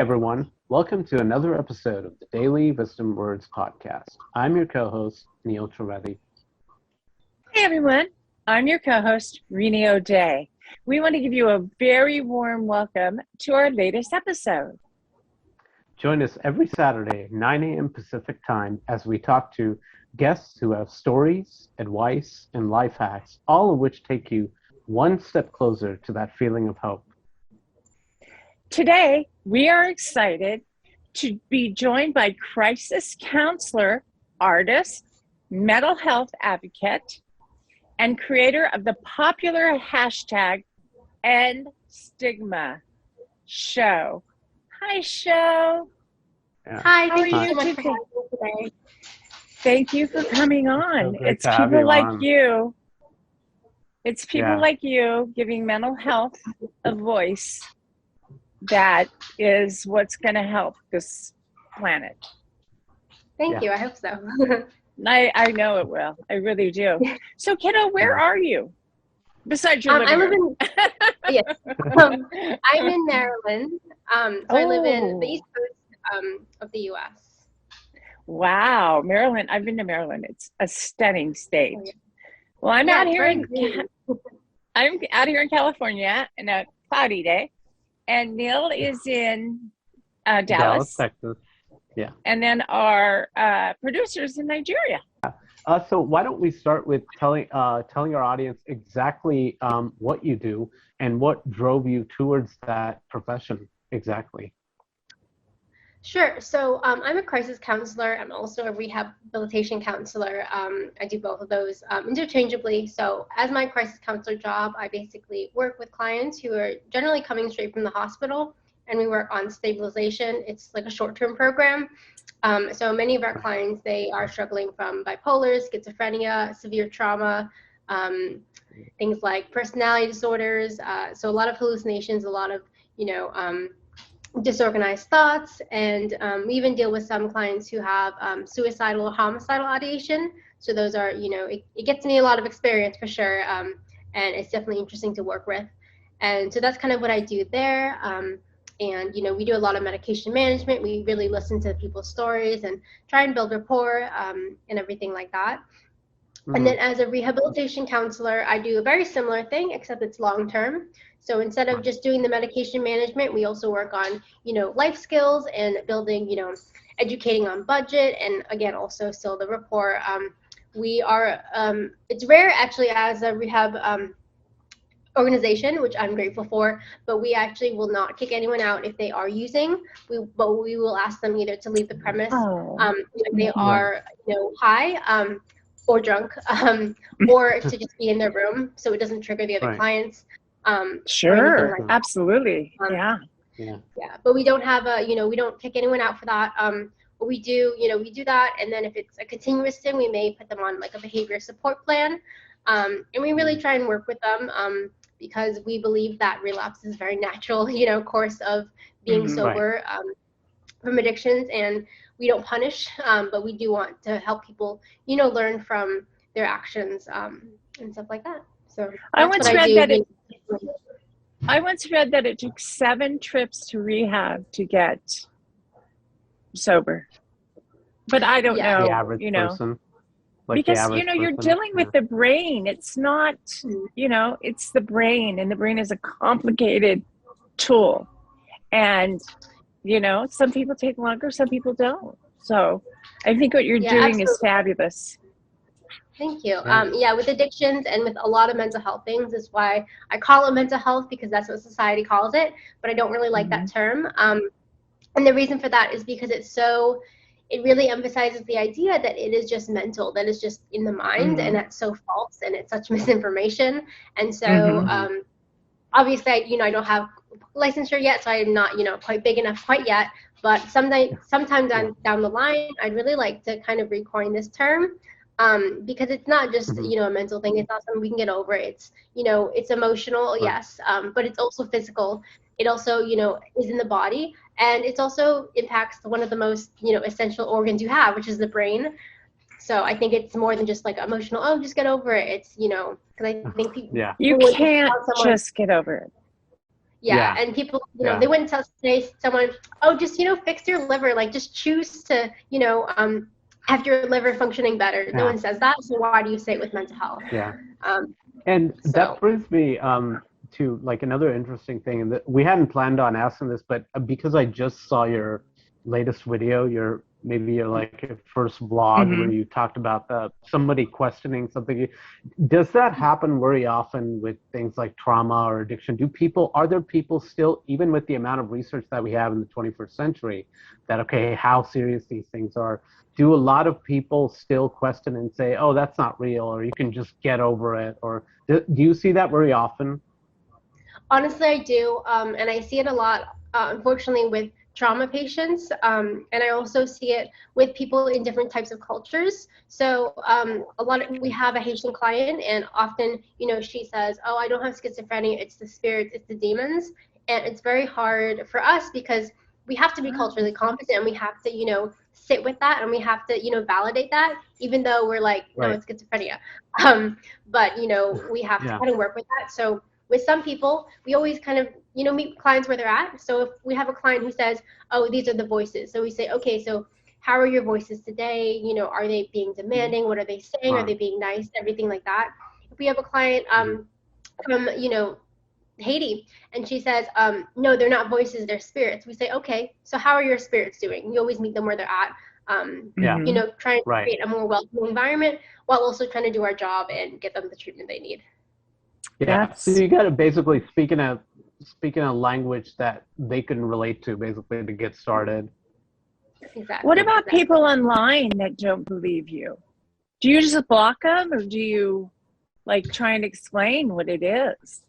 everyone. Welcome to another episode of the Daily Wisdom Words podcast. I'm your co-host, Neil Trivedi. Hey everyone, I'm your co-host, Rini O'Day. We want to give you a very warm welcome to our latest episode. Join us every Saturday at 9 a.m. Pacific time as we talk to guests who have stories, advice, and life hacks, all of which take you one step closer to that feeling of hope. Today, we are excited to be joined by crisis counselor, artist, mental health advocate, and creator of the popular hashtag End Stigma Show. Hi, Show. Yeah. Hi, How thank are you you so much for today? having me today. Thank you for coming on. great It's to have people you like on. you. It's people Yeah. like you giving mental health a voice that is what's going to help this planet. Thank you. I hope so. I know it will. I really do. So, kiddo, where are you? Besides your living I live room. yes. I'm in Maryland. I live in the East Coast of the U.S. Wow, Maryland. I've been to Maryland. It's a stunning state. Oh, yeah. Well, I'm out here in California in a cloudy day, and Neil is in Dallas, Texas. Yeah. and then our producers in Nigeria. So why don't we start with telling our audience exactly what you do and what drove you towards that profession exactly? Sure. So I'm a crisis counselor. I'm also a rehabilitation counselor. I do both of those interchangeably. So as my crisis counselor job, I basically work with clients who are generally coming straight from the hospital, and we work on stabilization. It's like a short-term program. So many of our clients, they are struggling from bipolar, schizophrenia, severe trauma, things like personality disorders. So a lot of hallucinations, a lot of, disorganized thoughts. And we even deal with some clients who have suicidal or homicidal ideation. So those are, it gets me a lot of experience for sure. And it's definitely interesting to work with. And so that's kind of what I do there. And, we do a lot of medication management. We really listen to people's stories and try and build rapport and everything like that. Mm-hmm. And then as a rehabilitation counselor, I do a very similar thing, except it's long-term. So instead of just doing the medication management, we also work on, life skills and building, educating on budget. And again, also still the rapport. We are, it's rare actually as a rehab organization, which I'm grateful for, but we actually will not kick anyone out if they are using. But we will ask them either to leave the premise if they are, high or drunk, or to just be in their room so it doesn't trigger the other clients. Sure, like absolutely. Yeah. But we don't have we don't kick anyone out for that. What we do, we do that, and then if it's a continuous thing, we may put them on like a behavior support plan, and we really try and work with them because we believe that relapse is a very natural, course of being sober from addictions, and we don't punish, but we do want to help people, learn from their actions and stuff like that. So I once read that it took 7 trips to rehab to get sober. But I don't know, the average person, because you're dealing with the brain. It's not, it's the brain, and the brain is a complicated tool. And some people take longer, some people don't. So I think what you're doing is fabulous. Thank you. With addictions and with a lot of mental health things is why I call it mental health, because that's what society calls it, but I don't really like that term. And the reason for that is because it really emphasizes the idea that it is just mental, that it's just in the mind, and that's so false, and it's such misinformation. And so obviously, I don't have licensure yet, so I'm not, quite big enough quite yet, but sometime down the line, I'd really like to kind of recoin this term. Because it's not just, a mental thing. It's not something we can get over. It's, it's emotional, yes, but it's also physical. It also, is in the body, and it also impacts one of the most, essential organs you have, which is the brain. So I think it's more than just like emotional, oh, just get over it. It's, because I think people. You can't just get over it. Yeah, and people, they wouldn't say someone, oh, just, fix your liver, like just choose to, have your liver functioning better. No one says that, so why do you say it with mental health? Yeah. And that brings me to like another interesting thing, and we hadn't planned on asking this, but because I just saw your latest video, your first vlog where you talked about somebody questioning something. Does that happen very often with things like trauma or addiction? Are there people still, even with the amount of research that we have in the 21st century, that, okay, how serious these things are, do a lot of people still question and say, oh, that's not real, or you can just get over it? Or do you see that very often? Honestly, I do. And I see it a lot, unfortunately, with trauma patients. And I also see it with people in different types of cultures. So we have a Haitian client, and often, she says, oh, I don't have schizophrenia. It's the spirits, it's the demons. And it's very hard for us because we have to be culturally competent, and we have to, sit with that, and we have to, validate that, even though we're like, no, it's schizophrenia. But, we have to kind of work with that. So with some people, we always kind of, meet clients where they're at. So if we have a client who says, oh, these are the voices. So we say, okay, so how are your voices today? Are they being demanding? What are they saying? Are they being nice? Everything like that. If we have a client from, Haiti, and she says, no, they're not voices, they're spirits. We say, okay, so how are your spirits doing? You always meet them where they're at. Trying to create a more welcoming environment while also trying to do our job and get them the treatment they need. Yeah, so you got to basically speak in a language that they can relate to, basically, to get started. Exactly. What about people online that don't believe you? Do you just block them, or do you try and explain what it is?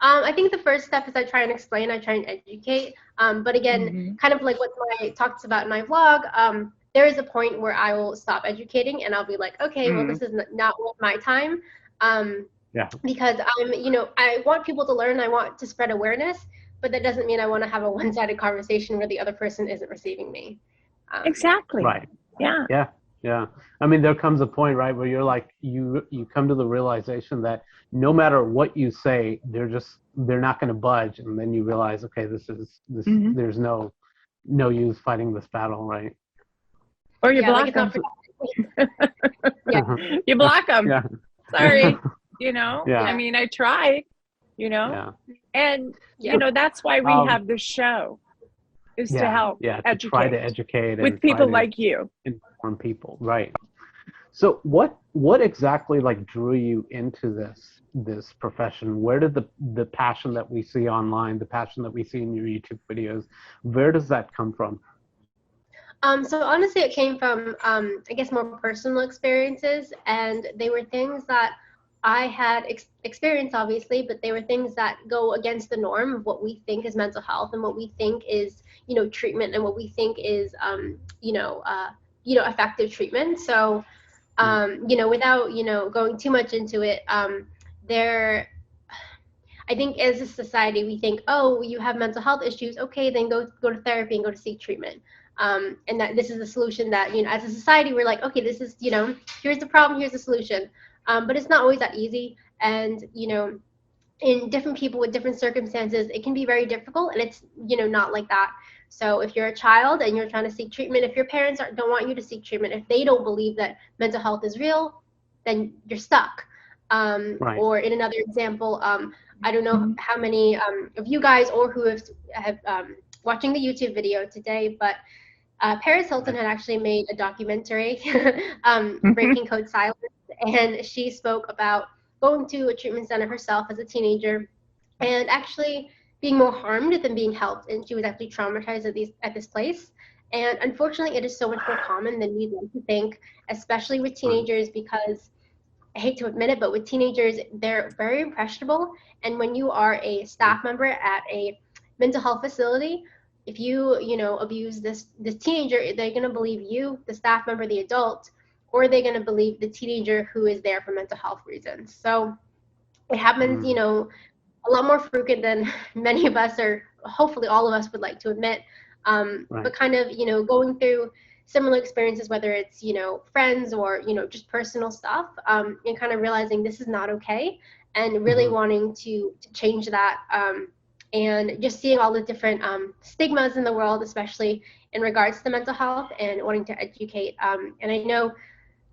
I think the first step is I try and explain, I try and educate. But again, kind of like what I talked about in my vlog, there is a point where I will stop educating, and I'll be like, okay, well, this is not worth my time. Because I want people to learn, I want to spread awareness, but that doesn't mean I want to have a one-sided conversation where the other person isn't receiving me. Exactly. Right. Yeah. Yeah. I mean, there comes a point, right, where you're like, you come to the realization that no matter what you say, they're not going to budge, and then you realize, okay, there's no use fighting this battle, right? Or you block them. You block them. Yeah. Sorry. I mean, I try, and that's why we have this show, is to help educate, to try to educate with people like you, inform people, right? So what exactly drew you into this profession? Where did the passion that we see online, the passion that we see in your YouTube videos, where does that come from? So honestly, it came from I guess more personal experiences, and they were things that I had experienced, obviously, but they were things that go against the norm of what we think is mental health and what we think is, treatment, and what we think is, effective treatment. So, without, going too much into it, I think as a society, we think, oh, you have mental health issues. Okay, then go to therapy and go to seek treatment. And that this is a solution that, as a society, we're like, okay, this is, here's the problem, here's the solution. But it's not always that easy. And, in different people with different circumstances, it can be very difficult, and it's, not like that. So if you're a child and you're trying to seek treatment, if your parents don't want you to seek treatment, if they don't believe that mental health is real, then you're stuck. Right. Or in another example, I don't know how many of you guys or who have watching the YouTube video today, but Paris Hilton had actually made a documentary, Breaking Code Silence, and she spoke about going to a treatment center herself as a teenager and actually being more harmed than being helped. And she was actually traumatized at this place. And unfortunately, it is so much more common than we'd like to think, especially with teenagers, because I hate to admit it, but with teenagers, they're very impressionable. And when you are a staff member at a mental health facility, if you, abuse this teenager, they're going to believe you, the staff member, the adult, or they're going to believe the teenager who is there for mental health reasons. So it happens, a lot more frequent than many of us, or hopefully all of us, would like to admit. But kind of, going through similar experiences, whether it's, friends or, just personal stuff, and kind of realizing this is not okay, and really wanting to change that, and just seeing all the different stigmas in the world, especially in regards to mental health, and wanting to educate. And I know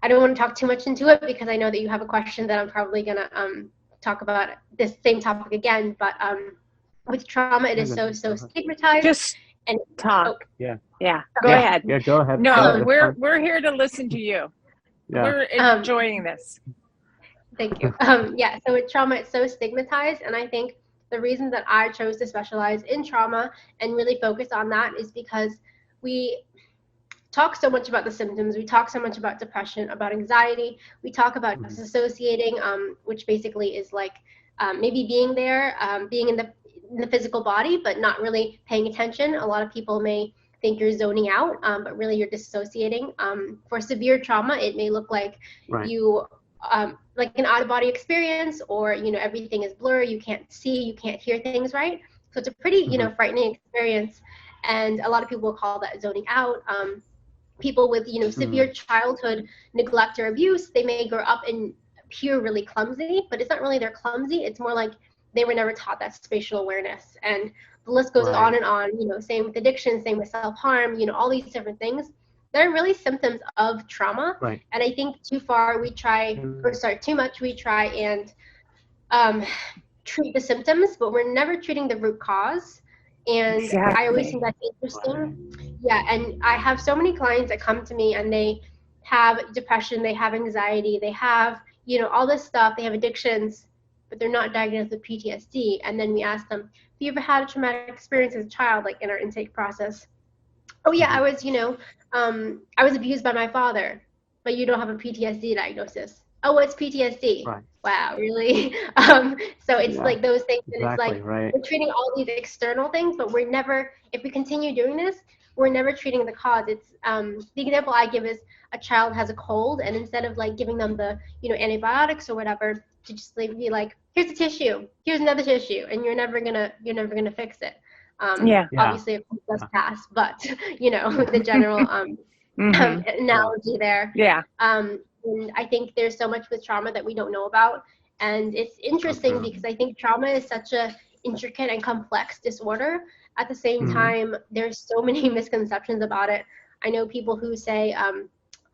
I don't want to talk too much into it because I know that you have a question that I'm probably going to talk about this same topic again. But with trauma, it is so stigmatized. Just and talk. Yeah. Go ahead. Yeah, go ahead. No, we're here to listen to you. Yeah. We're enjoying this. Thank you. So with trauma, it's so stigmatized, and I think the reason that I chose to specialize in trauma and really focus on that is because we talk so much about the symptoms. We talk so much about depression, about anxiety. We talk about disassociating, which basically is like maybe being there, being in the physical body, but not really paying attention. A lot of people may think you're zoning out, but really you're dissociating. For severe trauma, it may look like you like an out-of-body experience, or everything is blurry, you can't see, you can't hear things right. So it's a pretty frightening experience, and a lot of people will call that zoning out. People with severe childhood neglect or abuse, they may grow up and appear really clumsy, but it's not really they're clumsy, it's more like they were never taught that spatial awareness, and the list goes on and on. Same with addiction, same with self-harm, all these different things. They're really symptoms of trauma. And I think too much we try and treat the symptoms, but we're never treating the root cause. And I always think that's interesting. Yeah, and I have so many clients that come to me and they have depression, they have anxiety, they have, all this stuff, they have addictions, but they're not diagnosed with PTSD. And then we ask them, have you ever had a traumatic experience as a child, like in our intake process? Oh yeah, I was abused by my father, but you don't have a PTSD diagnosis. Oh, it's PTSD. Wow, really? So it's like those things, and it's like we're treating all these external things, but we're never, if we continue doing this, we're never treating the cause. It's the example I give is a child has a cold, and instead of like giving them the antibiotics or whatever, to just like be like, here's a tissue, here's another tissue, and you're never gonna fix it. Obviously it does pass, but the general analogy there. And I think there's so much with trauma that we don't know about, and it's interesting because I think trauma is such a intricate and complex disorder. At the same time, there's so many misconceptions about it. I know people who say,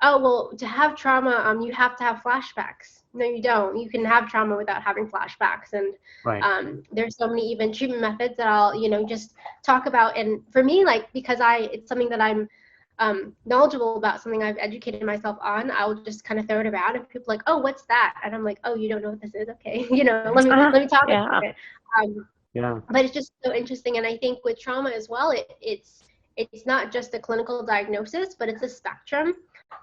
oh well, to have trauma you have to have flashbacks. No, you don't. You can have trauma without having flashbacks. And there's so many even treatment methods that I'll just talk about. And for me, like, because it's something that I'm knowledgeable about, something I've educated myself on, I'll just kind of throw it around, and people are like, oh, what's that? And I'm like, oh, you don't know what this is? Okay, let me talk about it. But it's just so interesting. And I think with trauma as well, it's not just a clinical diagnosis, but it's a spectrum.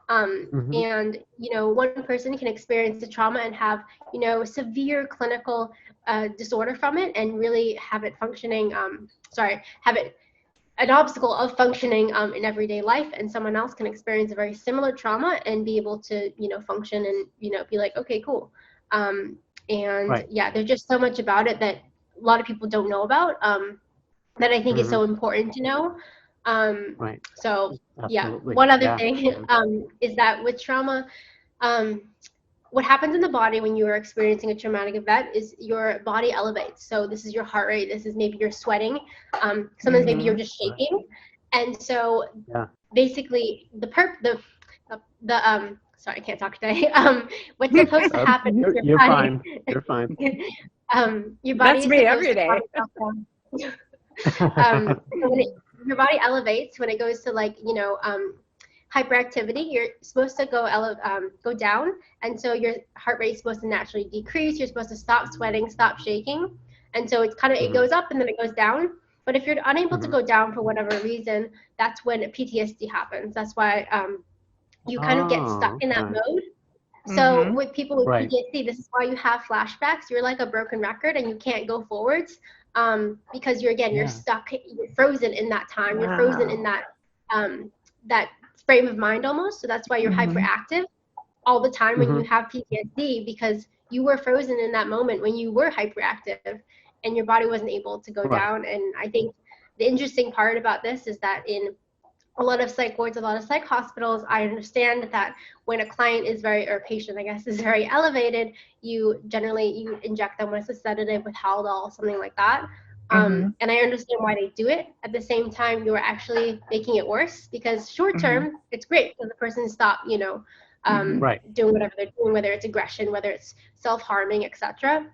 And one person can experience the trauma and have severe clinical disorder from it, and really have it functioning have it an obstacle of functioning in everyday life, and someone else can experience a very similar trauma and be able to function and be like, okay, cool. There's just so much about it that a lot of people don't know about, that I think is so important to know. So one other thing is that with trauma, what happens in the body when you are experiencing a traumatic event is your body elevates. So this is your heart rate, this is maybe you're sweating, sometimes maybe you're just shaking. And so basically sorry, I can't talk today. What's supposed to happen is you're fine. You're fine. Your body That's me every day. So when your body elevates, when it goes to hyperactivity, you're supposed to go down, and so your heart rate is supposed to naturally decrease. You're supposed to stop sweating, stop shaking, and so it's it goes up and then it goes down. But if you're unable to go down for whatever reason, that's when PTSD happens. That's why you kind of get stuck in that mode. So with people with PTSD, this is why you have flashbacks. You're like a broken record and you can't go forwards, because you're stuck, you're frozen in that time. You're frozen in that frame of mind almost. So that's why you're hyperactive all the time when you have PTSD, because you were frozen in that moment when you were hyperactive and your body wasn't able to go down. And I think the interesting part about this is that in a lot of psych wards, a lot of psych hospitals, I understand that when a client is or patient, I guess, is very elevated, you inject them with a sedative, with Haldol, something like that. And I understand why they do it. At the same time, you're actually making it worse, because short term, it's great because the person stop, doing whatever they're doing, whether it's aggression, whether it's self-harming, etc.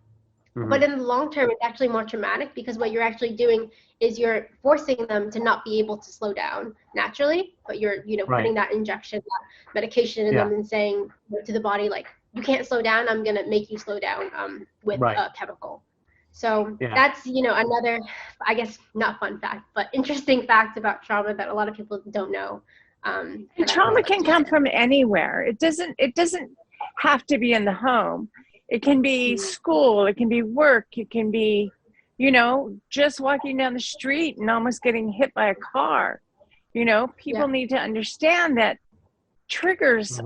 But in the long term, it's actually more traumatic, because what you're actually doing is you're forcing them to not be able to slow down naturally, but you're, putting that injection, that medication in them, and saying to the body, like, you can't slow down, I'm going to make you slow down with a chemical. So that's, another, I guess, not fun fact, but interesting fact about trauma that a lot of people don't know. Trauma can come from anywhere. It doesn't have to be in the home. It can be school, it can be work, it can be, just walking down the street and almost getting hit by a car. People need to understand that triggers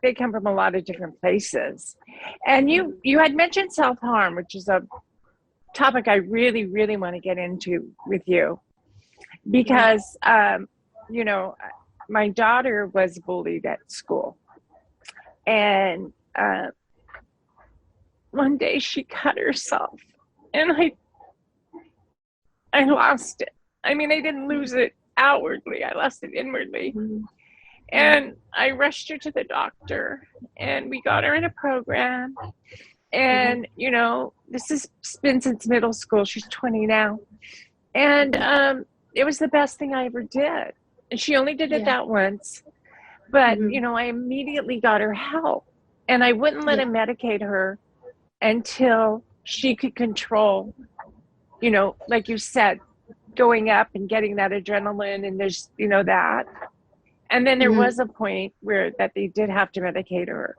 they come from a lot of different places. And you had mentioned self-harm, which is a topic I really, really want to get into with you, because, my daughter was bullied at school, and one day she cut herself, and I lost it. I mean, I didn't lose it outwardly, I lost it inwardly. And I rushed her to the doctor, and we got her in a program. And, this has been since middle school. She's 20 now. And it was the best thing I ever did. And she only did it that once. But, I immediately got her help. And I wouldn't let him medicate her until she could control, like you said, going up and getting that adrenaline, and there's, that. And then there was a point where that they did have to medicate her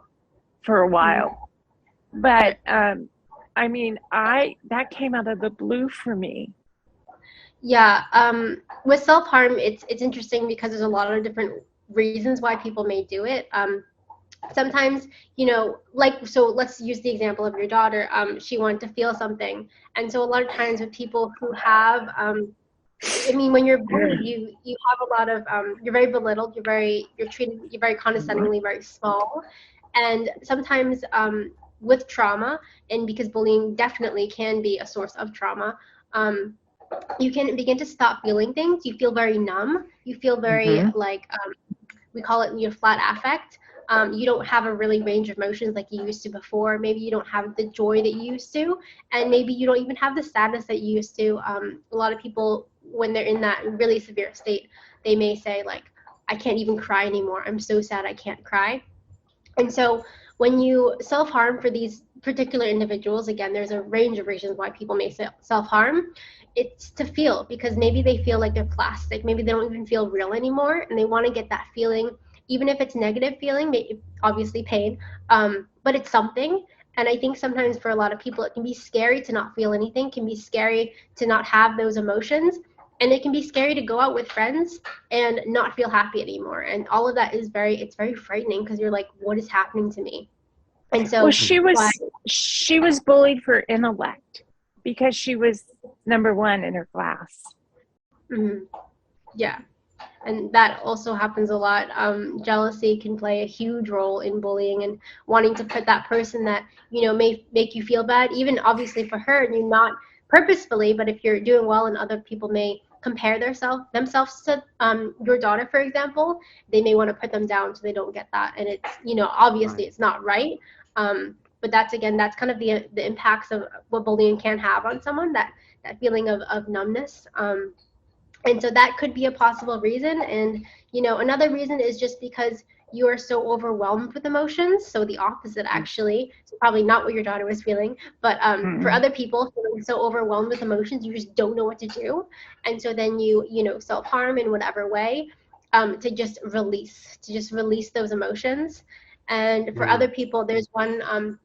for a while. But, that came out of the blue for me. Yeah. With self-harm, it's interesting because there's a lot of different reasons why people may do it. Sometimes, so let's use the example of your daughter. She wanted to feel something. And so a lot of times with people who have, when you're bullied, you have a lot of, you're very belittled, you're treated, you're very condescendingly, very small. And sometimes with trauma, and because bullying definitely can be a source of trauma, you can begin to stop feeling things. You feel very numb. You feel very we call it flat affect. You don't have a really range of emotions like you used to before. Maybe you don't have the joy that you used to, and maybe you don't even have the sadness that you used to. A lot of people, when they're in that really severe state, they may say, like, I can't even cry anymore. I'm so sad I can't cry. And so when you self-harm for these particular individuals, again, there's a range of reasons why people may self-harm. It's to feel, because maybe they feel like they're plastic. Maybe they don't even feel real anymore, and they want to get that feeling, even if it's negative feeling, obviously pain, but it's something. And I think sometimes for a lot of people, it can be scary to not feel anything, can be scary to not have those emotions, and it can be scary to go out with friends and not feel happy anymore. And all of that is it's very frightening, because you're like, what is happening to me? And so she was bullied for intellect, because she was number one in her class. Yeah. And that also happens a lot. Jealousy can play a huge role in bullying, and wanting to put that person that, may make you feel bad, even obviously for her, and you not purposefully, but if you're doing well and other people may compare themselves to your daughter, for example, they may want to put them down so they don't get that. And it's, obviously it's not right. But that's kind of the impacts of what bullying can have on someone, that feeling of numbness. And so that could be a possible reason. And, another reason is just because you are so overwhelmed with emotions. So the opposite, actually. So probably not what your daughter was feeling, but for other people, feeling so overwhelmed with emotions, you just don't know what to do. And so then you self-harm in whatever way, to just release those emotions. And for other people, there's one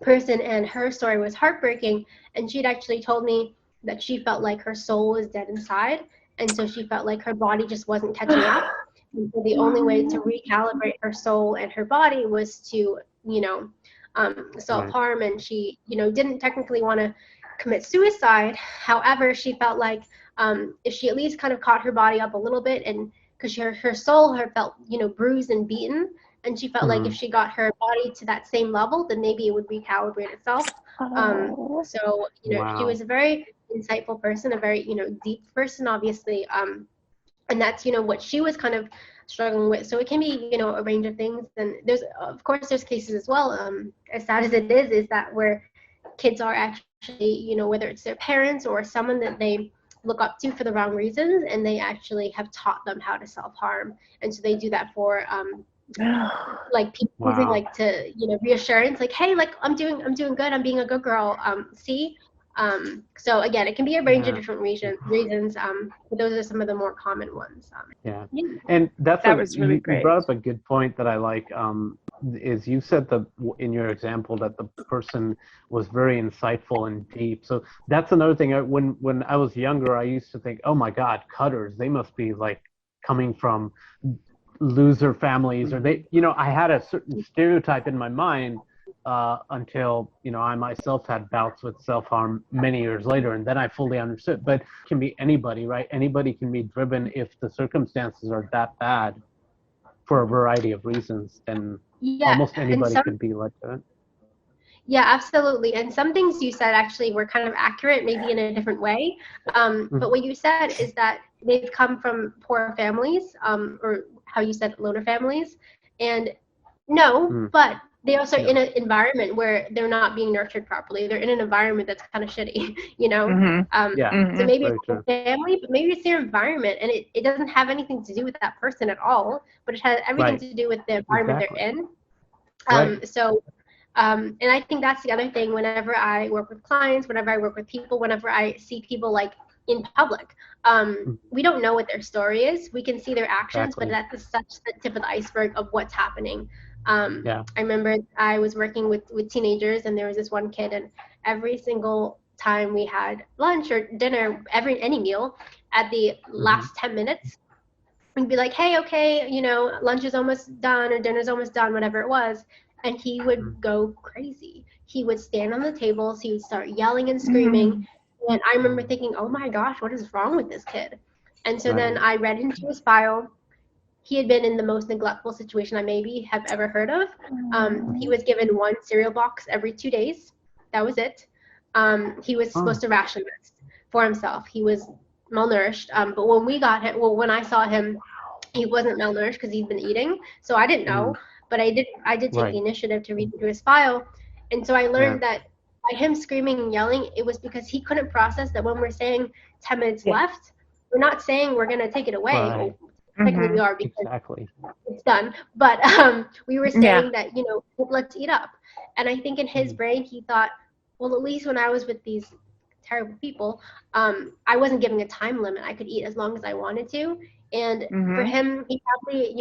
person, and her story was heartbreaking. And she'd actually told me that she felt like her soul was dead inside. And so she felt like her body just wasn't catching up. And so the only way to recalibrate her soul and her body was to, self-harm. And she, didn't technically want to commit suicide. However, she felt like if she at least kind of caught her body up a little bit, and because her soul felt, bruised and beaten. and she felt like if she got her body to that same level, then maybe it would recalibrate itself. So, she was a very insightful person, a very, deep person, obviously. And that's, what she was kind of struggling with. So it can be, a range of things. And there's, of course, there's cases as well, as sad as it is that where kids are actually, whether it's their parents or someone that they look up to for the wrong reasons, and they actually have taught them how to self-harm. And so they do that for like people using like to reassurance, like, hey, like I'm doing good, I'm being a good girl, see. So again, it can be a range of different reasons, but those are some of the more common ones. And that was really great. You brought up a good point that I like, is you said in your example that the person was very insightful and deep. So that's another thing. When I was younger, I used to think, oh my God, cutters, they must be like coming from loser families, or they, I had a certain stereotype in my mind until, I myself had bouts with self-harm many years later, and then I fully understood. But it can be anybody, right? Anybody can be driven if the circumstances are that bad for a variety of reasons, then almost anybody could be like that. Yeah, absolutely. And some things you said actually were kind of accurate, maybe in a different way. But what you said is that they've come from poor families, or how you said loner families. And no, but they also in an environment where they're not being nurtured properly. They're in an environment that's kind of shitty, So maybe it's their family, but maybe it's their environment, and it doesn't have anything to do with that person at all, but it has everything to do with the environment they're in. And I think that's the other thing. Whenever I work with clients, whenever I work with people, whenever I see people like in public, we don't know what their story is. We can see their actions, but that's such the tip of the iceberg of what's happening. I remember I was working with teenagers, and there was this one kid, and every single time we had lunch or dinner, any meal, at the last 10 minutes, we'd be like, hey, okay, lunch is almost done or dinner's almost done, whatever it was. And he would go crazy. He would stand on the tables. He would start yelling and screaming. And I remember thinking, oh my gosh, what is wrong with this kid? And so then I read into his file. He had been in the most neglectful situation I maybe have ever heard of. He was given one cereal box every 2 days. That was it. He was supposed to ration this for himself. He was malnourished. But when I saw him, he wasn't malnourished because he'd been eating. So I didn't know. But I did take the initiative to read through his file. And so I learned that by him screaming and yelling, it was because he couldn't process that when we're saying 10 minutes left, we're not saying we're going to take it away. Well, technically we are, because it's done. But we were saying that, let's eat up. And I think in his brain, he thought, well, at least when I was with these terrible people, I wasn't giving a time limit. I could eat as long as I wanted to. And for him, he probably,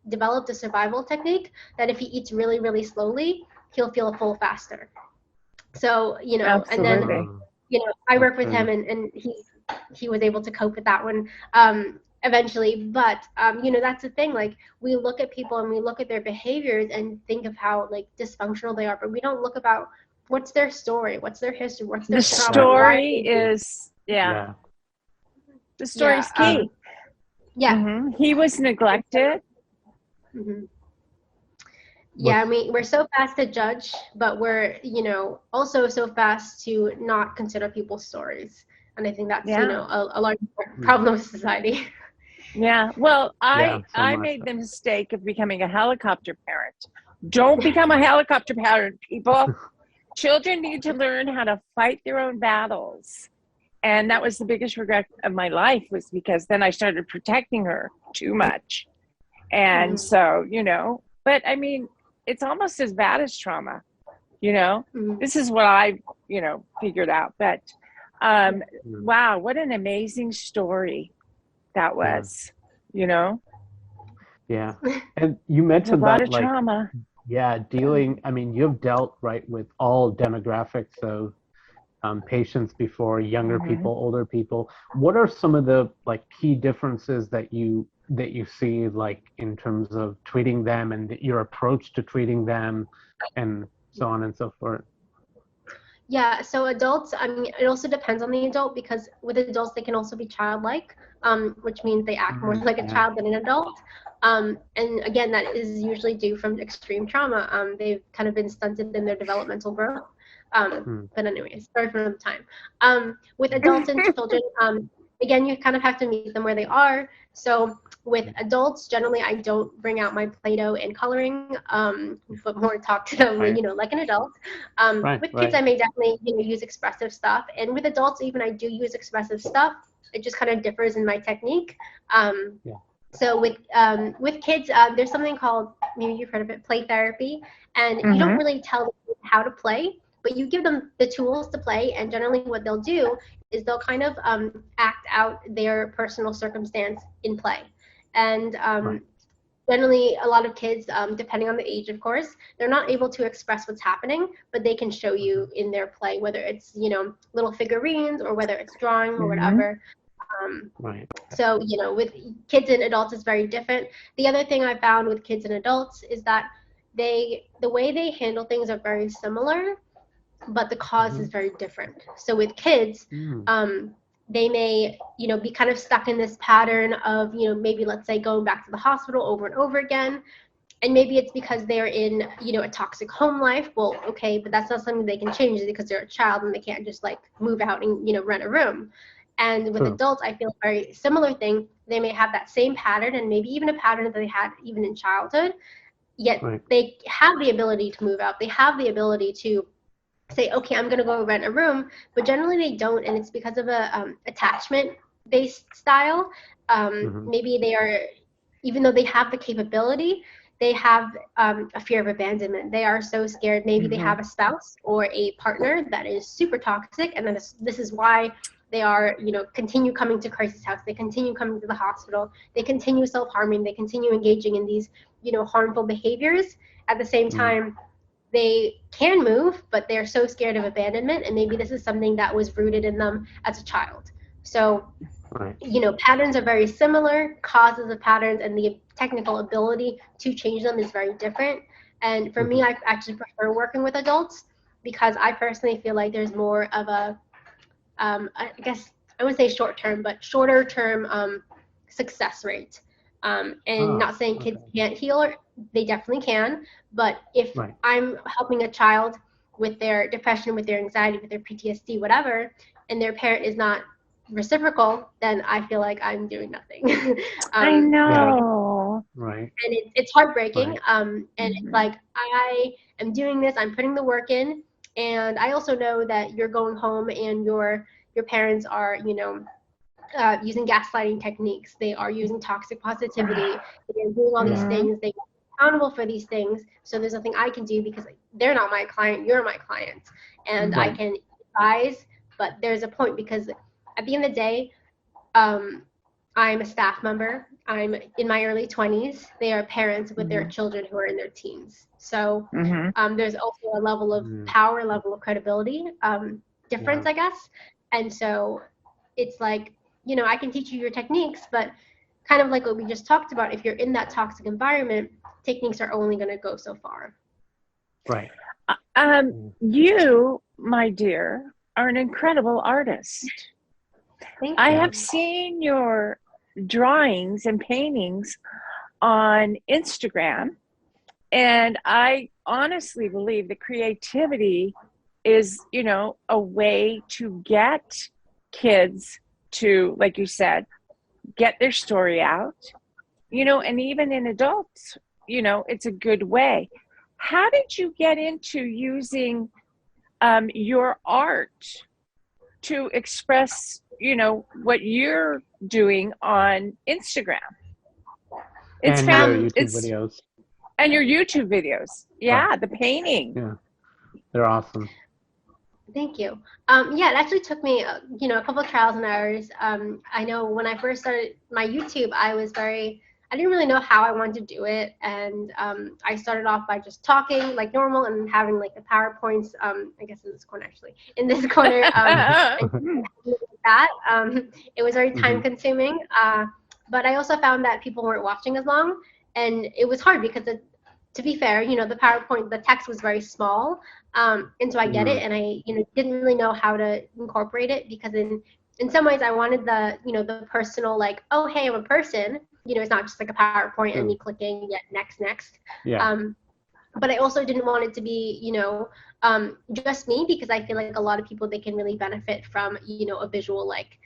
developed a survival technique that if he eats really, really slowly, he'll feel full faster. So, and then, I work with him, and he was able to cope with that one eventually. But, that's the thing. Like, we look at people and we look at their behaviors and think of how, like, dysfunctional they are. But we don't look about what's their story, what's their history, what's their trauma. The story is, the story is key. He was neglected. Yeah, I mean, we're so fast to judge, but we're, also so fast to not consider people's stories. And I think that's, a large problem with society. Yeah. Well, I made the mistake of becoming a helicopter parent. Don't become a helicopter parent, people. Children need to learn how to fight their own battles. And that was the biggest regret of my life, was because then I started protecting her too much. And so, but I mean, it's almost as bad as trauma, This is what I, figured out. But wow, what an amazing story that was, Yeah. And you mentioned a lot that, of trauma. You've dealt with all demographics, so patients before, younger people, older people. What are some of the key differences that you see, in terms of treating them and your approach to treating them, and so on and so forth? Yeah, so adults, it also depends on the adult, because with adults they can also be childlike, which means they act more like a child than an adult. And again, that is usually due from extreme trauma. They've kind of been stunted in their developmental growth. But anyways, sorry for another time. With adults and children, again, you kind of have to meet them where they are. So with adults, generally, I don't bring out my Play-Doh and coloring, but more talk to them, like an adult. With kids, I may definitely, use expressive stuff. And with adults, even I do use expressive stuff. It just kind of differs in my technique. So with kids, there's something called, maybe you've heard of it, play therapy. And you don't really tell them how to play, but you give them the tools to play. And generally what they'll do is they'll kind of act out their personal circumstance in play. And generally a lot of kids, depending on the age, of course, they're not able to express what's happening, but they can show you in their play, whether it's, little figurines or whether it's drawing or whatever. So, with kids and adults is very different. The other thing I found with kids and adults is that the way they handle things are very similar, but the cause is very different. So with kids, they may, be kind of stuck in this pattern of, maybe let's say going back to the hospital over and over again. And maybe it's because they're in, a toxic home life. Well, okay, but that's not something they can change because they're a child and they can't just like move out and, rent a room. And with adults, I feel a very similar thing. They may have that same pattern and maybe even a pattern that they had even in childhood, yet they have the ability to move out. They have the ability to say, okay, I'm going to go rent a room, but generally they don't. And it's because of a attachment-based style. Maybe they are, even though they have the capability, they have a fear of abandonment. They are so scared. Maybe they have a spouse or a partner that is super toxic. And then this is why they are, continue coming to crisis house. They continue coming to the hospital. They continue self-harming. They continue engaging in these, harmful behaviors. At the same time, they can move, but they're so scared of abandonment. And maybe this is something that was rooted in them as a child. So, patterns are very similar. Causes of patterns and the technical ability to change them is very different. And for me, I actually prefer working with adults because I personally feel like there's more of a I guess I wouldn't say short term, but shorter term success rate. Not saying kids can't heal, they definitely can. But if I'm helping a child with their depression, with their anxiety, with their PTSD, whatever, and their parent is not reciprocal, then I feel like I'm doing nothing. I know. And it's heartbreaking. And it's like, I am doing this, I'm putting the work in. And I also know that you're going home and your parents are, using gaslighting techniques. They are using toxic positivity. They're doing all these things. They're accountable for these things. So there's nothing I can do because they're not my client. You're my client. And I can advise, but there's a point because at the end of the day, I'm a staff member. I'm in my early 20s. They are parents with their children who are in their teens. So there's also a level of power, level of credibility difference, I guess. And so it's like, I can teach you your techniques, but kind of like what we just talked about, if you're in that toxic environment, techniques are only going to go so far. Right. You, my dear, are an incredible artist. Thank you. I have seen your drawings and paintings on Instagram, and I honestly believe that creativity is, a way to get kids to, like you said, get their story out, and even in adults, it's a good way. How did you get into using your art to express, what you're doing on Instagram? It's and found, your YouTube videos. And your YouTube videos. Yeah, the painting. Yeah, they're awesome. Thank you. It actually took me, a couple of trials and errors. I know when I first started my YouTube, I didn't really know how I wanted to do it. And I started off by just talking like normal and having like the PowerPoints, I guess in this corner, and that. It was very time consuming. But I also found that people weren't watching as long. And it was hard because to be fair, the PowerPoint, the text was very small. And so I get it. And I, didn't really know how to incorporate it because in some ways I wanted the, the personal, like, oh, hey, I'm a person. it's not just like a PowerPoint and me clicking next. Yeah. But I also didn't want it to be, just me, because I feel like a lot of people, they can really benefit from, a visual like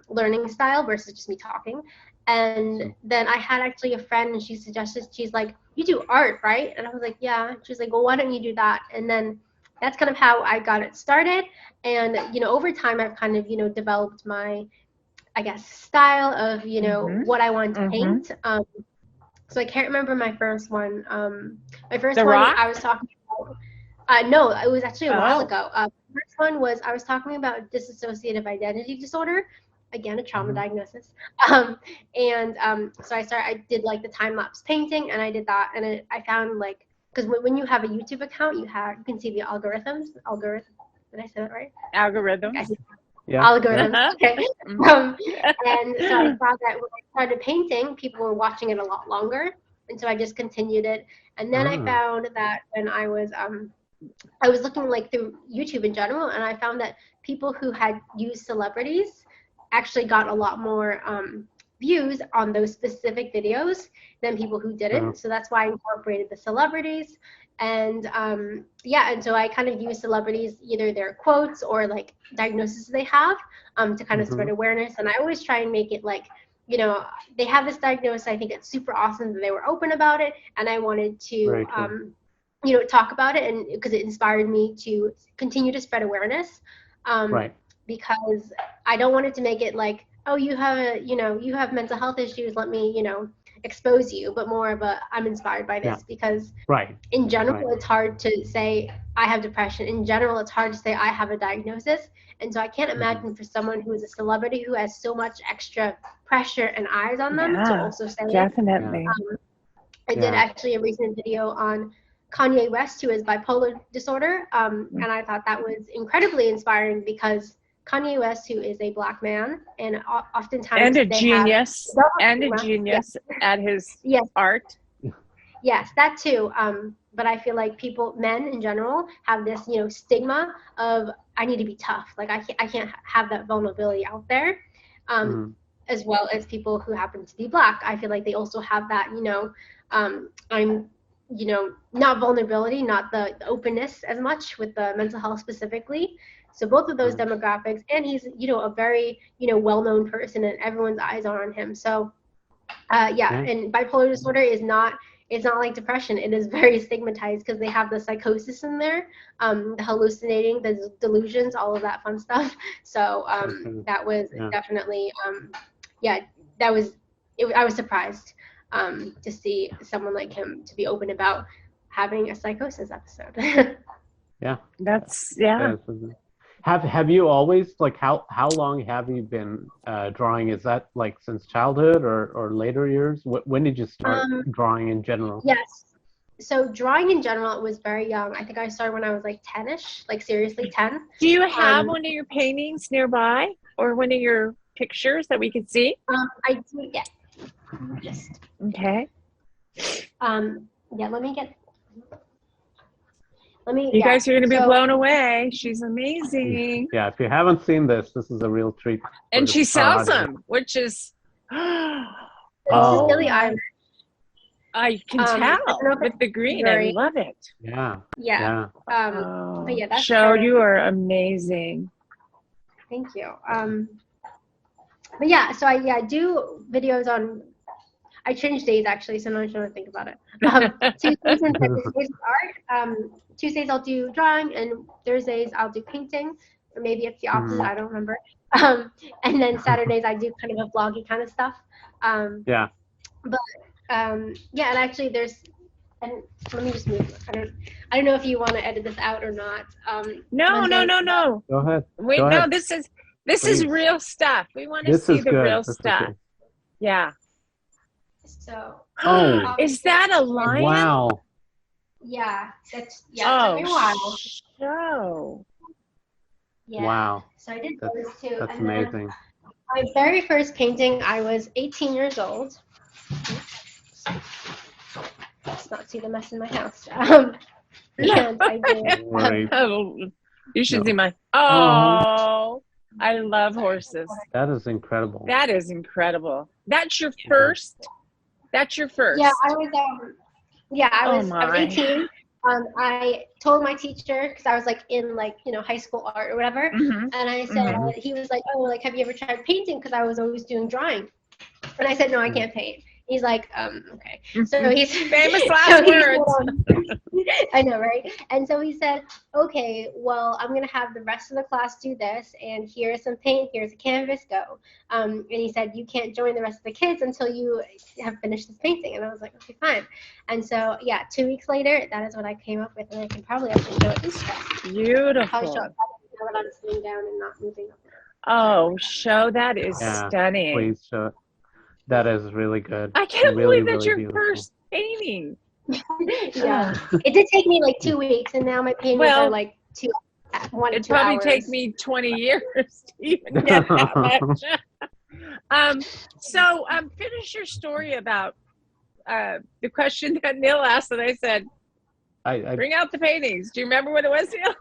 learning style versus just me talking. And then I had actually a friend, and she suggested, she's like, you do art, right? And I was like, yeah. She's like, well, why don't you do that? And then that's kind of how I got it started. And, over time, I've kind of, developed my, I guess, style of, what I want to paint. So I can't remember my first one. My first one, Rock? I was talking about, no, it was actually a while ago. The first one was, I was talking about dissociative identity disorder. Again, a trauma diagnosis. So I did like the time-lapse painting, and I did that. And I found like, because when you have a YouTube account, you can see the algorithms. Did I say that right? Algorithms. Yeah. Algorithms. Okay. And so I found that when I started painting, people were watching it a lot longer, and so I just continued it. And then I found that when I was looking like through YouTube in general, and I found that people who had used celebrities actually got a lot more views on those specific videos than people who didn't. So that's why I incorporated the celebrities. And and so I kind of use celebrities, either their quotes or like diagnoses they have, to kind of spread awareness. And I always try and make it like, they have this diagnosis. I think it's super awesome that they were open about it, and I wanted to talk about it, and because it inspired me to continue to spread awareness. Because I don't want it to make it like, oh, you have mental health issues, let me, expose you, but more of a, I'm inspired by this, because in general, it's hard to say I have depression. In general, it's hard to say I have a diagnosis. And so I can't imagine for someone who is a celebrity who has so much extra pressure and eyes on them to also say definitely. I did actually a recent video on Kanye West, who has bipolar disorder. And I thought that was incredibly inspiring, because Kanye West, who is a Black man, and oftentimes and a genius at his art. Yes, that too. But I feel like men in general, have this, stigma of, I need to be tough. Like I can't have that vulnerability out there. As well as people who happen to be Black, I feel like they also have that, not vulnerability, not the openness as much with the mental health specifically. So both of those demographics, and he's, a very, well-known person, and everyone's eyes are on him. So, and bipolar disorder it's not like depression. It is very stigmatized, because they have the psychosis in there, the hallucinating, the delusions, all of that fun stuff. So that was definitely, I was surprised to see someone like him to be open about having a psychosis episode. That's Have you always, like, how long have you been drawing? Is that like since childhood or later years? When did you start drawing in general? Yes. So drawing in general, it was very young. I think I started when I was like 10-ish, like seriously 10. Do you have one of your paintings nearby, or one of your pictures that we could see? I do, yeah. Okay. Let me get... You guys are going to be blown away. She's amazing. Yeah, if you haven't seen this is a real treat. And she sells them, which is... This is Billie Eilish. I can tell with the green. I love it. Yeah. But yeah, that's you are amazing. Thank you. But yeah, so I do videos on... I changed days, actually, so now I'm trying to think about it. Tuesdays and Thursdays art. Tuesdays I'll do drawing, and Thursdays I'll do painting, or maybe it's the opposite. I don't remember. And then Saturdays I do kind of a vloggy kind of stuff. But and actually and let me just move. I don't know if you want to edit this out or not. No. Go ahead. Wait, Go ahead. This is real stuff. We want to see the real stuff. Yeah. So. Is that a lion? Wow. Yeah, that's took me a while. So. Yeah. Wow. So I did those too. That's amazing. My very first painting, I was 18 years old. Let's not see the mess in my house. And I did. You should see mine. Oh, I love horses. That is incredible. That is incredible. That's your first That's your first. Yeah, I was 18. I told my teacher, because I was like in like, high school art or whatever, and I said, he was like, oh, like, have you ever tried painting? Because I was always doing drawing. And I said, no, I can't paint. He's like, okay. So he's famous last words. I know, right? And so he said, okay, well, I'm gonna have the rest of the class do this, and here's some paint, here's a canvas, go. And he said, you can't join the rest of the kids until you have finished this painting. And I was like, okay, fine. And so 2 weeks later, that is what I came up with, and I can probably actually show it this time. Beautiful. I'll show it now that I'm sitting down and not moving up. Oh, show that is stunning. Please show it. That is really good. I can't believe that's your beautiful. first painting. Yeah, it did take me like 2 weeks, and now my paintings are like 1 to 2 hours. It'd probably take me 20 years to even get that much. So finish your story about the question that Neil asked, and I said, bring out the paintings. Do you remember what it was, Neil?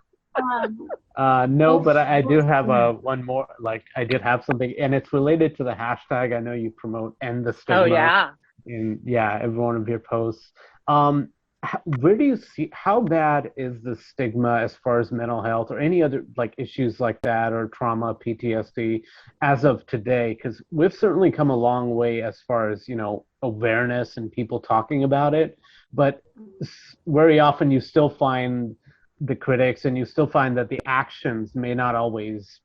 No, but I do have one more. Like, I did have something, and it's related to the hashtag. I know you promote End the Stigma. Oh, yeah. In every one of your posts. Where do you see, how bad is the stigma as far as mental health or any other like issues like that, or trauma, PTSD, as of today? Because we've certainly come a long way as far as, awareness and people talking about it, but very often you still find the critics, and you still find that the actions may not always,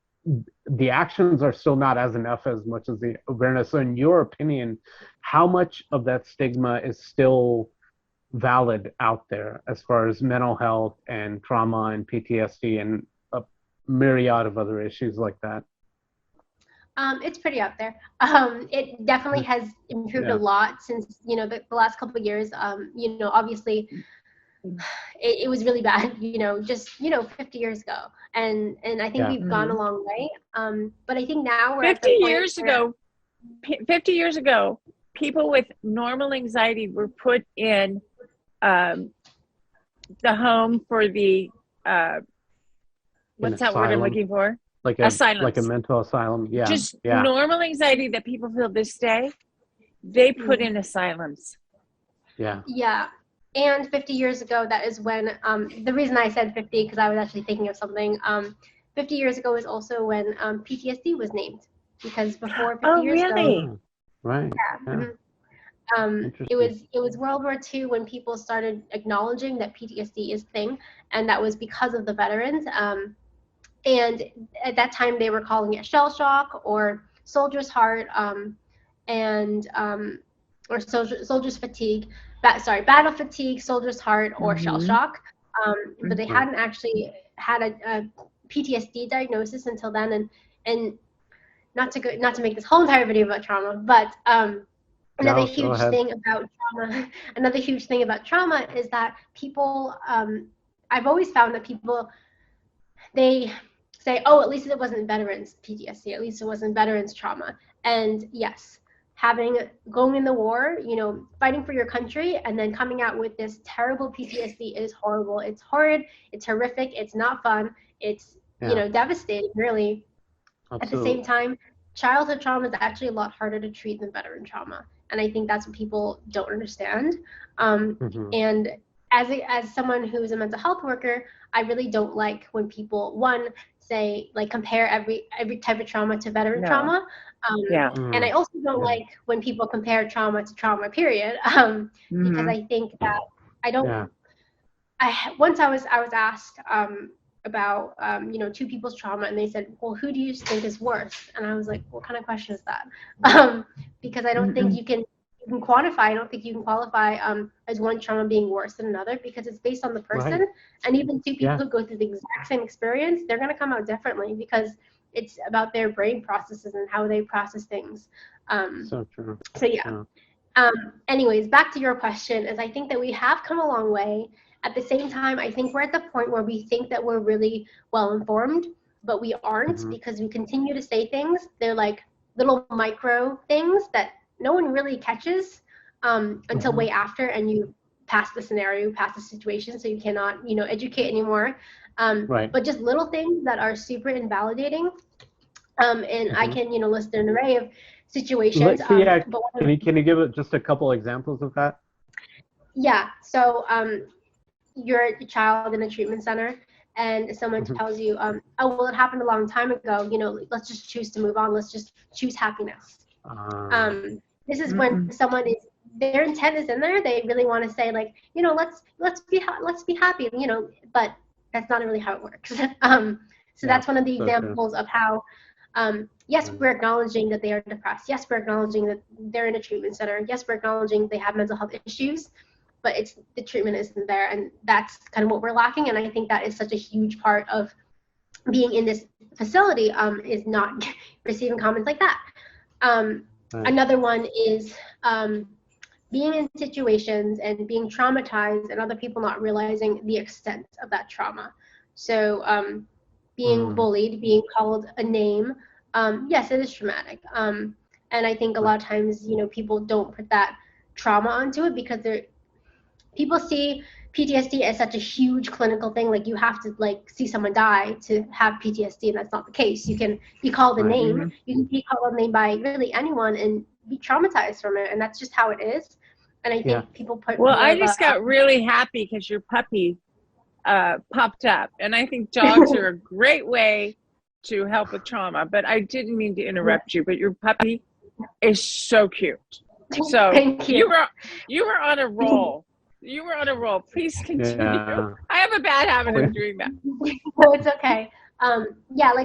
the actions are still not as enough as much as the awareness. So in your opinion, how much of that stigma is still valid out there as far as mental health and trauma and PTSD and a myriad of other issues like that? It's pretty out there. It definitely has improved a lot since, the last couple of years. Obviously, it was really bad, just 50 years ago, and I think we've gone a long way. But I think now we're 50 years ago, people with normal anxiety were put in the home for the what's that word I'm looking for? Asylums. Like a mental asylum. Yeah. Just normal anxiety that people feel this day, they put in asylums. Yeah. Yeah. And 50 years ago, that is when, the reason I said 50, because I was actually thinking of something, 50 years ago is also when PTSD was named, because before 50 years ago. Right. Yeah. It was World War II when people started acknowledging that PTSD is a thing, and that was because of the veterans. And at that time, they were calling it shell shock or soldier's heart, or soldier's fatigue. Battle fatigue, soldier's heart, or shell shock. But they hadn't actually had a PTSD diagnosis until then. And not to make this whole entire video about trauma, but another huge thing about trauma is that people, I've always found that people, they say, oh, at least it wasn't veterans PTSD, at least it wasn't veterans trauma. And yes, going in the war, fighting for your country, and then coming out with this terrible PTSD is horrible. It's horrid. It's horrific. It's not fun. It's, devastating, really. Absolutely. At the same time, childhood trauma is actually a lot harder to treat than veteran trauma. And I think that's what people don't understand. And as someone who's a mental health worker, I really don't like when people, say, like, compare every type of trauma to veteran trauma. And I also don't like when people compare trauma to trauma, period. Because I think that once I was asked about two people's trauma, and they said, well, who do you think is worse? And I was like, what kind of question is that? Because I don't think you can quantify. I don't think you can qualify as one trauma being worse than another, because it's based on the person. Right. And even two people who go through the exact same experience, they're going to come out differently, because it's about their brain processes and how they process things. So true. So yeah. Anyways, back to your question, is I think that we have come a long way. At the same time, I think we're at the point where we think that we're really well informed, but we aren't, because we continue to say things. They're like little micro things that no one really catches until way after, and you pass the scenario, pass the situation, so you cannot, educate anymore. But just little things that are super invalidating. And I can, list an array of situations. Yeah, can you give it just a couple examples of that? Yeah. So you're a child in a treatment center, and someone tells you, oh, well, it happened a long time ago. Let's just choose to move on. Let's just choose happiness. This is when someone is, their intent is in there. They really want to say, like, let's be happy, but that's not really how it works. So that's one of the examples of how, yes, we're acknowledging that they are depressed. Yes, we're acknowledging that they're in a treatment center. Yes, we're acknowledging they have mental health issues, but the treatment isn't there, and that's kind of what we're lacking. And I think that is such a huge part of being in this facility, is not receiving comments like that. Another one is being in situations and being traumatized and other people not realizing the extent of that trauma. So being bullied, being called a name, yes, it is traumatic. And I think a lot of times, people don't put that trauma onto it because people see PTSD as such a huge clinical thing. Like, you have to see someone die to have PTSD, and that's not the case. You can be called a name. You can be called a name by really anyone and be traumatized from it, and that's just how it is. And I think people put. Well, I just got really happy because your puppy popped up, and I think dogs are a great way to help with trauma. But I didn't mean to interrupt you. But your puppy is so cute. So you were on a roll. You were on a roll. Please continue. Yeah. I have a bad habit of doing that. No, it's okay.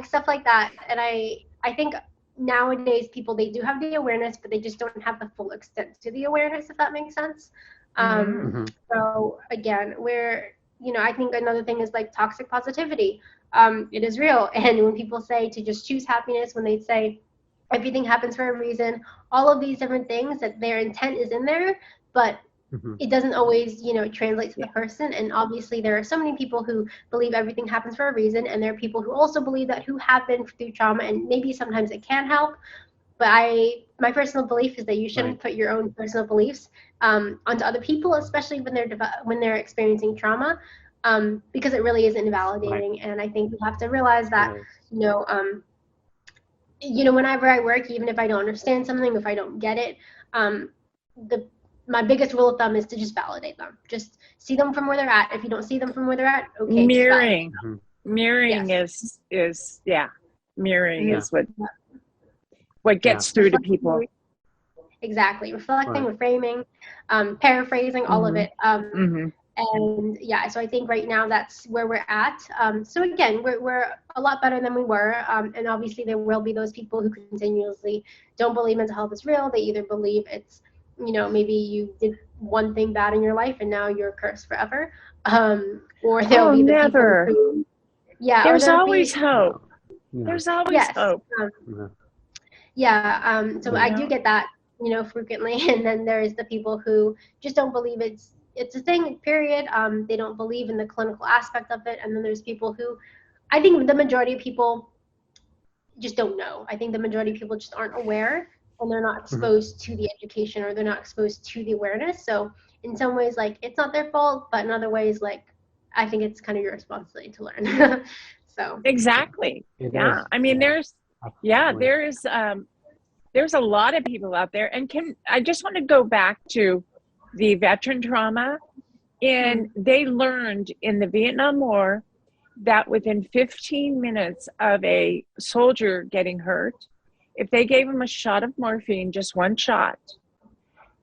Stuff like that. And I think nowadays people, they do have the awareness, but they just don't have the full extent to the awareness, if that makes sense. So again, I think another thing is toxic positivity. It is real. And when people say to just choose happiness, when they say everything happens for a reason, all of these different things, that their intent is in there, but it doesn't always, translate to the person. And obviously there are so many people who believe everything happens for a reason. And there are people who also believe that, who have been through trauma, and maybe sometimes it can help. But my personal belief is that you shouldn't put your own personal beliefs onto other people, especially when they're experiencing trauma, because it really is invalidating. And I think you have to realize that, whenever I work, even if I don't understand something, if I don't get it, my biggest rule of thumb is to just validate them. Just see them from where they're at. If you don't see them from where they're at, okay. Mirroring. Mirroring is mirroring is what gets through to people. Exactly. Reflecting, reframing, paraphrasing, all of it. And so I think right now that's where we're at. So again, we're a lot better than we were. And obviously there will be those people who continuously don't believe mental health is real. They either believe it's, maybe you did one thing bad in your life and now you're cursed forever. Or there'll be the never. People who, there's always hope. There's always hope. So I do get that, frequently. And then there's the people who just don't believe it's a thing, period. They don't believe in the clinical aspect of it. And then there's people who, I think the majority of people just don't know. I think the majority of people just aren't aware, and they're not exposed to the education, or they're not exposed to the awareness. So in some ways, it's not their fault, but in other ways, I think it's kind of your responsibility to learn. So exactly. I mean, there's a lot of people out there. And I just want to go back to the veteran trauma. And they learned in the Vietnam War that within 15 minutes of a soldier getting hurt, if they gave him a shot of morphine, just one shot,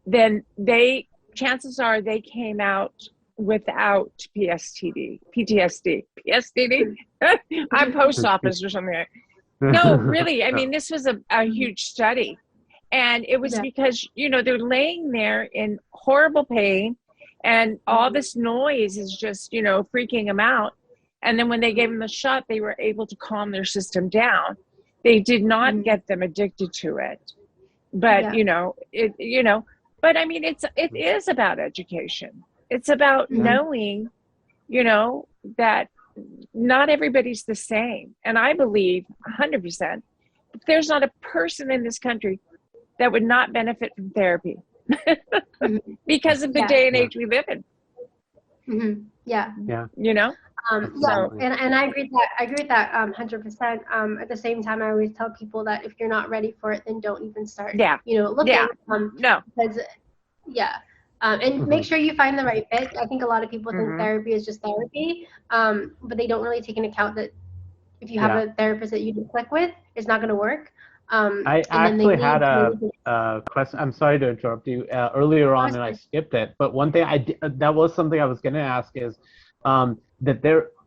then chances are they came out without PTSD. I'm post office or something. No, really. I mean, this was a huge study. And it was because, they're laying there in horrible pain, and all this noise is just, freaking them out. And then when they gave them the shot, they were able to calm their system down. They did not get them addicted to it. But, but I mean, it is about education. It's about knowing, that not everybody's the same. And I believe 100% there's not a person in this country that would not benefit from therapy because of the day and age we live in. Yeah, and I agree with that 100%. At the same time, I always tell people that if you're not ready for it, then don't even start. Yeah. Looking. Yeah. No. Because and make sure you find the right fit. I think a lot of people think therapy is just therapy, but they don't really take into account that if you have a therapist that you can click with, it's not going to work. I actually had a question. I'm sorry to interrupt you earlier on, and I skipped it. But one thing that was something I was going to ask is that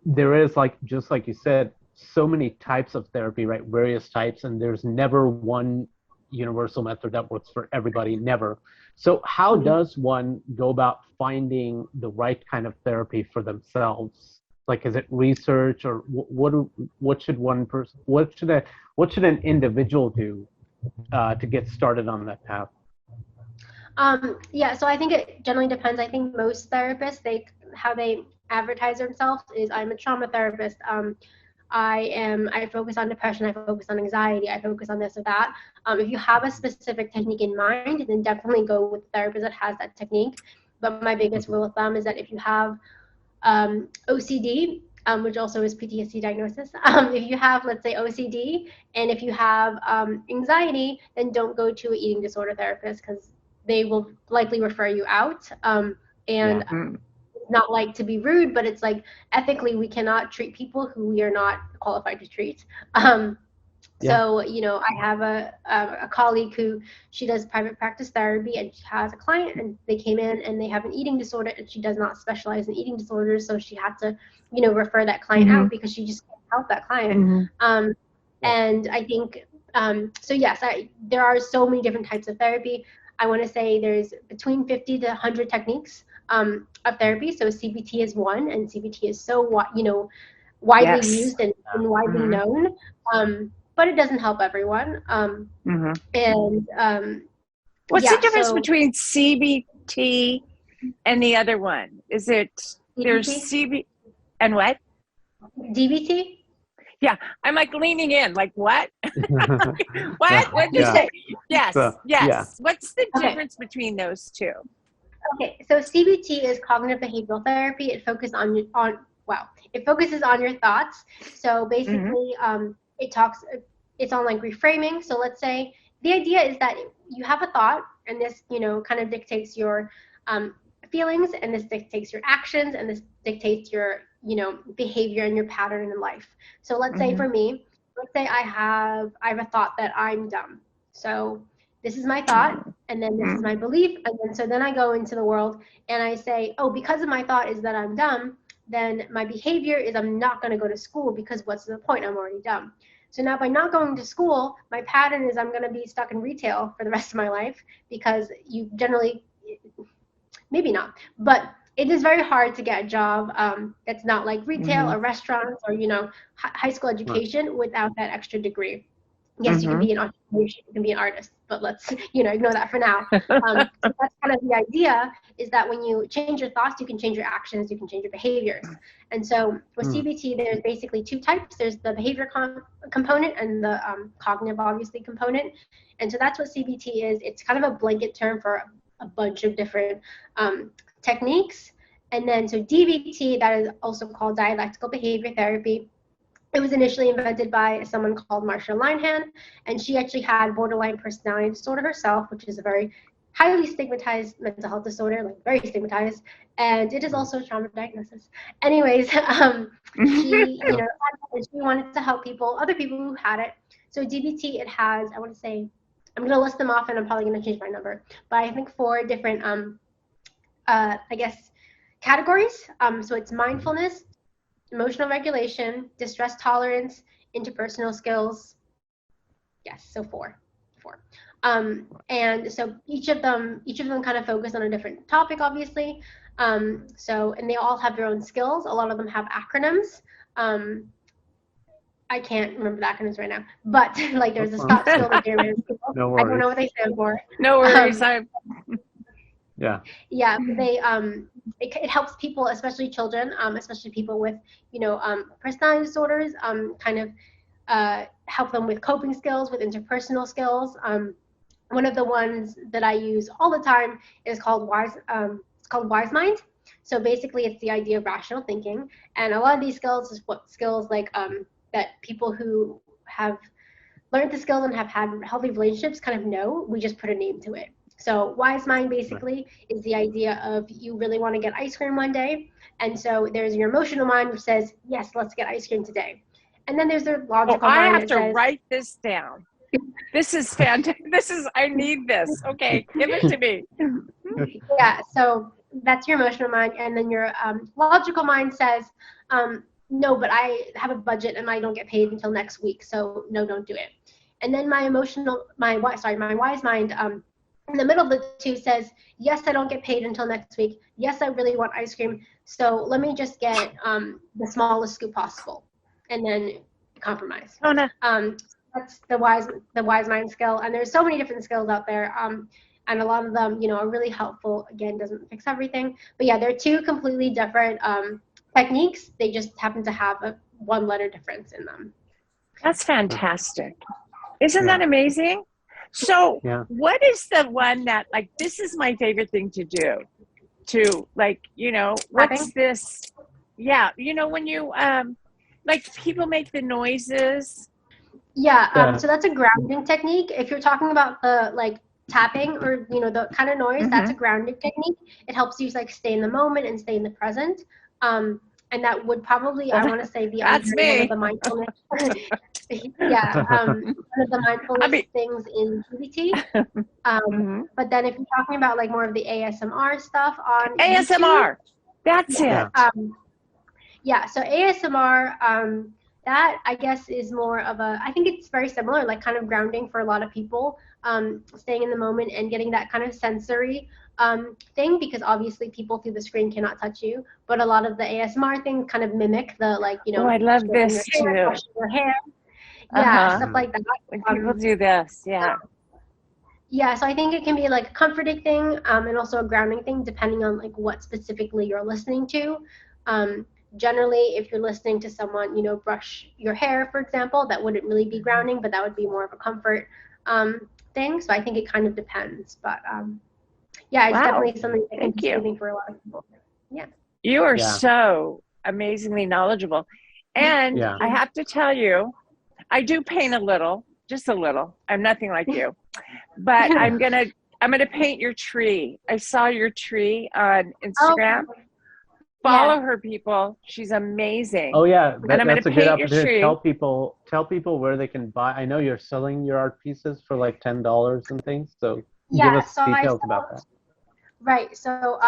there is, like, just like you said, so many types of therapy, right? Various types, and there's never one universal method that works for everybody. Never. So how does one go about finding the right kind of therapy for themselves? Like, is it research, or what should an individual do to get started on that path? So I think it generally depends. I think most therapists, how they advertise themselves is, I'm a trauma therapist. I focus on depression, I focus on anxiety, I focus on this or that. If you have a specific technique in mind, then definitely go with a therapist that has that technique. But my biggest rule of thumb is that if you have OCD, which also is PTSD diagnosis, if you have, let's say, OCD, and if you have anxiety, then don't go to an eating disorder therapist, because they will likely refer you out. Not like to be rude, but it's like, ethically, we cannot treat people who we are not qualified to treat. So, I have a colleague who, she does private practice therapy, and she has a client, and they came in and they have an eating disorder, and she does not specialize in eating disorders. So she had to, refer that client out, because she just can't help that client. And I think, so yes, there are so many different types of therapy. I want to say there's between 50 to 100 techniques of therapy. So CBT is one, and CBT is so widely used and widely known, but it doesn't help everyone. And what's the difference between CBT and the other one? Is it DBT? There's CB and what? DBT? Yeah, I'm like leaning in, like, what? What? What did you say? Yes, yes. Yeah. What's the difference between those two? Okay, so CBT is cognitive behavioral therapy. It focuses on your thoughts. So basically, it's on like reframing. So let's say the idea is that you have a thought, and this, kind of dictates your feelings, and this dictates your actions, and this dictates your, behavior and your pattern in life. So let's say for me, let's say I have a thought that I'm dumb. So this is my thought, and then this is my belief, and then I go into the world and I say, oh, because of my thought is that I'm dumb, then my behavior is I'm not going to go to school, because what's the point? I'm already dumb. So now by not going to school, my pattern is I'm going to be stuck in retail for the rest of my life, because you generally, maybe not, but it is very hard to get a job that's not like retail or restaurants or, high school education without that extra degree. Yes, you can be an entrepreneur, you can be an artist, but let's, ignore that for now. So that's kind of the idea, is that when you change your thoughts, you can change your actions, you can change your behaviors. And so with CBT, there's basically two types. There's the behavior component and the cognitive, obviously, component. And so that's what CBT is. It's kind of a blanket term for a bunch of different techniques. And then so DBT, that is also called dialectical behavior therapy. It was initially invented by someone called Marsha Linehan, and she actually had borderline personality disorder herself, which is a very highly stigmatized mental health disorder, like very stigmatized, and it is also a trauma diagnosis. Anyways, she wanted to help other people who had it. So DBT, it has, I want to say, I'm going to list them off, and I'm probably going to change my number, but I think 4 different, categories. So it's mindfulness, emotional regulation, distress tolerance, interpersonal skills. Yes, so 4. And so each of them kind of focus on a different topic, obviously. And they all have their own skills. A lot of them have acronyms. I can't remember the acronyms right now, but like there's a stop skill, the German skill. No worries. I don't know what they stand for. No worries. Yeah, they it helps people, especially children, especially people with personality disorders, kind of help them with coping skills, with interpersonal skills. One of the ones that I use all the time is called Wise Mind, So basically, it's the idea of rational thinking, and a lot of these skills is what skills like that people who have learned the skills and have had healthy relationships kind of know. We just put a name to it. So wise mind basically is the idea of you really want to get ice cream one day, and so there's your emotional mind which says yes, let's get ice cream today, and then there's the logical mind. I have to write this down. This is fantastic. I need this. Okay, give it to me. Yeah, so that's your emotional mind, and then your logical mind says, no, but I have a budget and I don't get paid until next week, so no, don't do it. And then my wise mind, in the middle of the two says, yes, I don't get paid until next week. Yes, I really want ice cream, so let me just get the smallest scoop possible, and then compromise. Oh, no. That's the wise mind skill, and there's so many different skills out there, and a lot of them, are really helpful. Again, doesn't fix everything, but yeah, they're two completely different techniques. They just happen to have a one-letter difference in them. That's fantastic. Isn't that amazing? So what is the one that, like, this is my favorite thing to do? To, like, what's this? Yeah, when you like people make the noises. Yeah, so that's a grounding technique. If you're talking about the like tapping or the kind of noise, that's a grounding technique. It helps you like stay in the moment and stay in the present. And that would probably, I want to say, be one of the mindfulness. One of the mindfulness things in GBT. But then if you're talking about like more of the ASMR stuff on ASMR, that's it. So ASMR. That, I guess, is more of I think it's very similar, like kind of grounding for a lot of people, staying in the moment and getting that kind of sensory thing, because obviously people through the screen cannot touch you, but a lot of the ASMR things kind of mimic the, like, Oh, I love this too. Brushing your hair. Stuff like that. When people do this, Yeah, so I think it can be like a comforting thing, and also a grounding thing, depending on like what specifically you're listening to. Generally, if you're listening to someone, brush your hair, for example, that wouldn't really be grounding, but that would be more of a comfort thing. So I think it kind of depends. But it's definitely something that can be soothing for a lot of people. Yeah. You are so amazingly knowledgeable. And I have to tell you, I do paint a little, just a little. I'm nothing like you. But I'm gonna paint your tree. I saw your tree on Instagram. Oh. Follow her, people. She's amazing. Oh yeah, and I'm that's a good opportunity. Tree. Tell people where they can buy. I know you're selling your art pieces for like $10 and things. So give us details about that. Right. So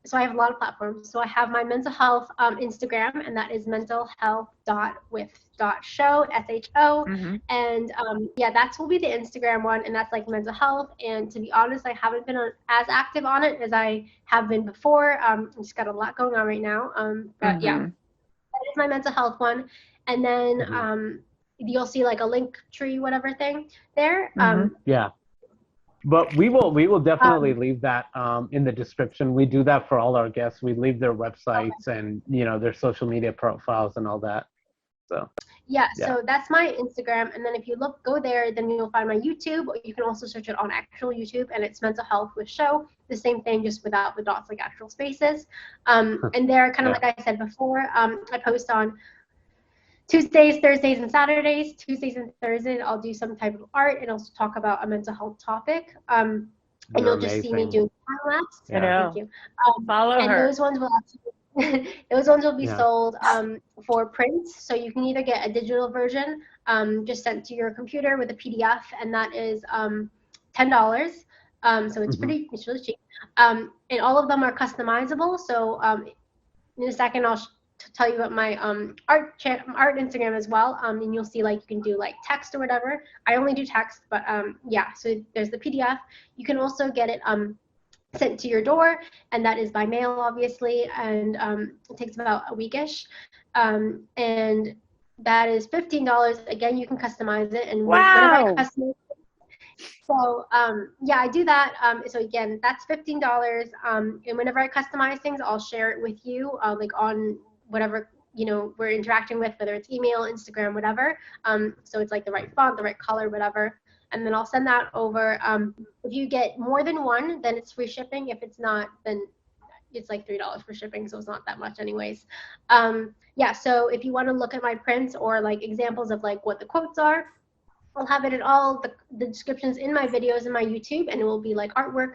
so I have a lot of platforms. So I have my mental health Instagram, and that is mentalhealth.with.show, SHO. And that will be the Instagram one, and that's like mental health. And to be honest, I haven't been as active on it as I have been before. I just got a lot going on right now. But that is my mental health one. And then you'll see like a link tree, whatever thing there. But we will definitely leave that in the description. We do that for all our guests. We leave their websites and their social media profiles and all that. So so that's my Instagram, and then if you go there, then you'll find my YouTube, or you can also search it on actual YouTube, and it's Mental Health with Show, the same thing, just without the dots, like actual spaces. And there, kind of like I said before, I post on Tuesdays, Thursdays, and Saturdays. Tuesdays and Thursdays, I'll do some type of art and also talk about a mental health topic. And you'll just see me doing time lapse. Thank you. Follow her. Those ones will those ones will be sold for print. So you can either get a digital version just sent to your computer with a PDF, and that is $10. So it's it's really cheap. And all of them are customizable. So in a second, I'll tell you about my art Instagram as well, and you'll see like you can do like text or whatever. I only do text, but so there's the PDF. You can also get it sent to your door, and that is by mail, obviously, and it takes about a weekish, and that is $15. Again, you can customize it, and whenever I customize it, so I do that. So again, that's $15, and whenever I customize things, I'll share it with you, like on whatever we're interacting with, whether it's email, Instagram, whatever. So it's like the right font, the right color, whatever, and then I'll send that over. If you get more than one, then it's free shipping. If it's not, then it's like $3 for shipping, so it's not that much anyways. Yeah, so if you want to look at my prints or like examples of like what the quotes are, I'll have it in all the descriptions in my videos in my YouTube, and it will be like artwork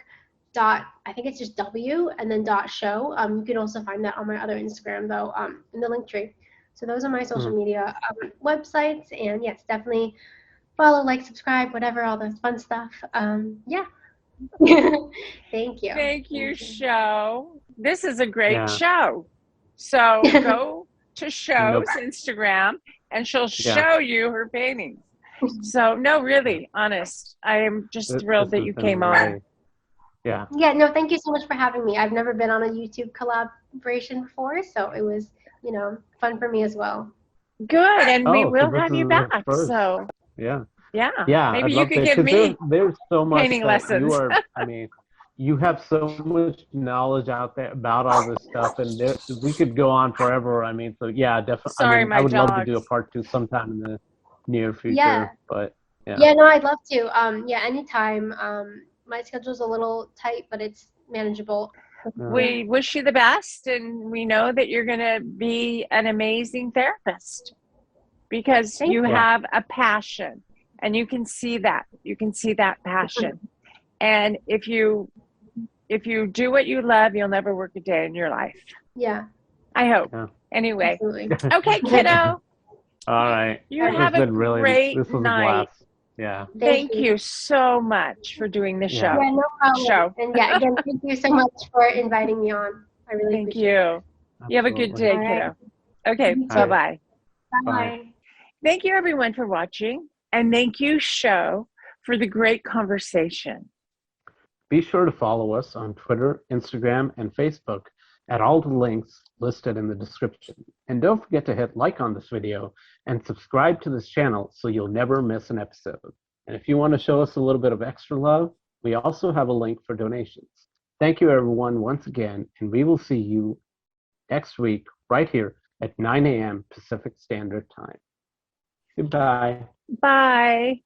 dot, I think it's just W and then dot show. You can also find that on my other Instagram though, in the link tree. So those are my social media websites, and yes, definitely follow, like, subscribe, whatever, all those fun stuff. Yeah. Thank you. Thank you, Show. This is a great show. So go to Show's Instagram, and she'll show you her paintings. So no, really, honest, I am just thrilled that you came on. Yeah. Yeah, no, thank you so much for having me. I've never been on a YouTube collaboration before, so it was, you know, fun for me as well. Good, and we will have you back. So yeah, maybe you could give me there's so much painting lessons. You are, I mean, you have so much knowledge out there about all this stuff, and we could go on forever. I mean, so yeah, definitely. Sorry, I would love to do a part 2 sometime in the near future. Yeah. But yeah, no, I'd love to. Yeah, anytime. My schedule's a little tight, but it's manageable. We wish you the best, and we know that you're going to be an amazing therapist because you have a passion, and you can see that. You can see that passion. And if you do what you love, you'll never work a day in your life. Yeah. I hope. Yeah. Anyway. Okay, kiddo. All right. You have a great this was night. A blast. Yeah. Thank you so much for doing the show. Yeah, no problem. And yeah, again, thank you so much for inviting me on. I really appreciate it. Thank you. You have a good day, kiddo. Okay, bye-bye. Bye. Thank you, everyone, for watching. And thank you, Show, for the great conversation. Be sure to follow us on Twitter, Instagram, and Facebook at all the links listed in the description. And don't forget to hit like on this video and subscribe to this channel so you'll never miss an episode. And if you want to show us a little bit of extra love, we also have a link for donations. Thank you, everyone, once again, and we will see you next week right here at 9 a.m. Pacific Standard Time. Goodbye. Bye.